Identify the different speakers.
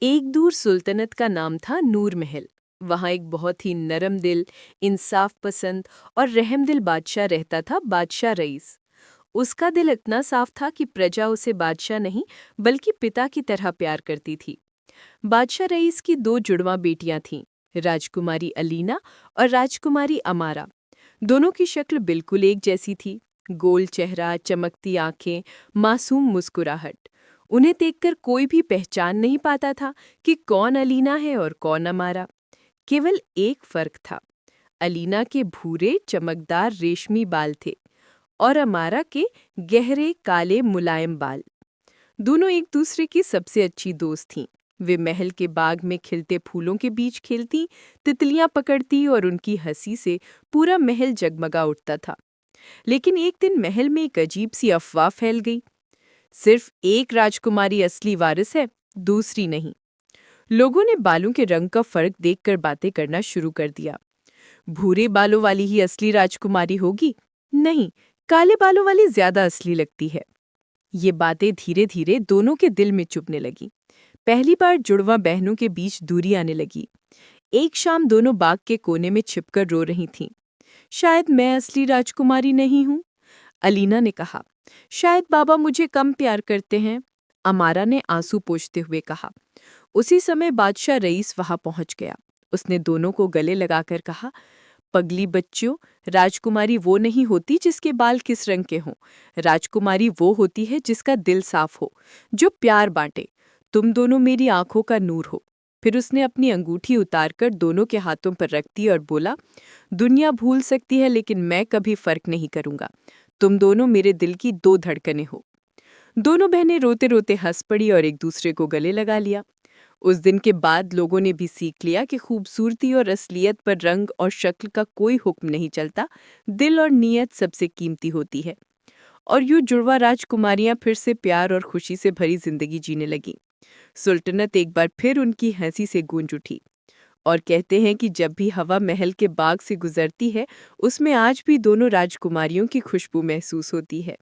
Speaker 1: एक दूर सुल्तनत का नाम था नूर महल। वहाँ एक बहुत ही नरम दिल, इंसाफ पसंद और रहमदिल बादशाह रहता था, बादशाह रईस। उसका दिल इतना साफ था कि प्रजा उसे बादशाह नहीं बल्कि पिता की तरह प्यार करती थी। बादशाह रईस की दो जुड़वां बेटियां थीं, राजकुमारी अलीना और राजकुमारी अमारा। दोनों की शक्ल बिल्कुल एक जैसी थी, गोल चेहरा, चमकती आंखें, मासूम मुस्कुराहट। उन्हें देखकर कोई भी पहचान नहीं पाता था कि कौन अलीना है और कौन अमारा। केवल एक फर्क था, अलीना के भूरे चमकदार रेशमी बाल थे और अमारा के गहरे काले मुलायम बाल। दोनों एक दूसरे की सबसे अच्छी दोस्त थीं। वे महल के बाग में खिलते फूलों के बीच खेलती, तितलियां पकड़ती और उनकी हंसी से पूरा महल जगमगा उठता था। लेकिन एक दिन महल में एक अजीब सी अफवाह फैल गई। सिर्फ एक राजकुमारी असली वारिस है, दूसरी नहीं। लोगों ने बालों के रंग का फर्क देखकर बातें करना शुरू कर दिया। भूरे बालों वाली ही असली राजकुमारी होगी? नहीं, काले बालों वाली ज्यादा असली लगती है। ये बातें धीरे धीरे दोनों के दिल में चुभने लगी। पहली बार जुड़वा बहनों के बीच दूरी आने लगी। एक शाम दोनों बाग के कोने में छिपकर रो रही थीं। शायद मैं असली राजकुमारी नहीं हूँ, अलीना ने कहा। शायद बाबा मुझे कम प्यार करते हैं, अमारा ने आंसू पोंछते हुए कहा। उसी समय बादशाह रईस वहां पहुंच गया। उसने दोनों को गले लगाकर कहा, पगली बच्चियों, राजकुमारी वो नहीं होती जिसके बाल किस रंग के हों। राजकुमारी वो होती है जिसका दिल साफ हो, जो प्यार बांटे। तुम दोनों मेरी आंखों का नूर हो। फिर उसने अपनी अंगूठी उतारकर दोनों के हाथों पर रख दी और बोला, दुनिया भूल सकती है लेकिन मैं कभी फर्क नहीं करूंगा। तुम दोनों मेरे दिल की दो धड़कनें हो। दोनों बहनें रोते रोते हंस पड़ी और एक दूसरे को गले लगा लिया। उस दिन के बाद लोगों ने भी सीख लिया कि खूबसूरती और असलियत पर रंग और शक्ल का कोई हुक्म नहीं चलता, दिल और नीयत सबसे कीमती होती है। और यूं जुड़वा राजकुमारियां फिर से प्यार और खुशी से भरी जिंदगी जीने लगी। सुल्तनत एक बार फिर उनकी हंसी से गूंज उठी। और कहते हैं कि जब भी हवा महल के बाग से गुजरती है, उसमें आज भी दोनों राजकुमारियों की खुशबू महसूस होती है।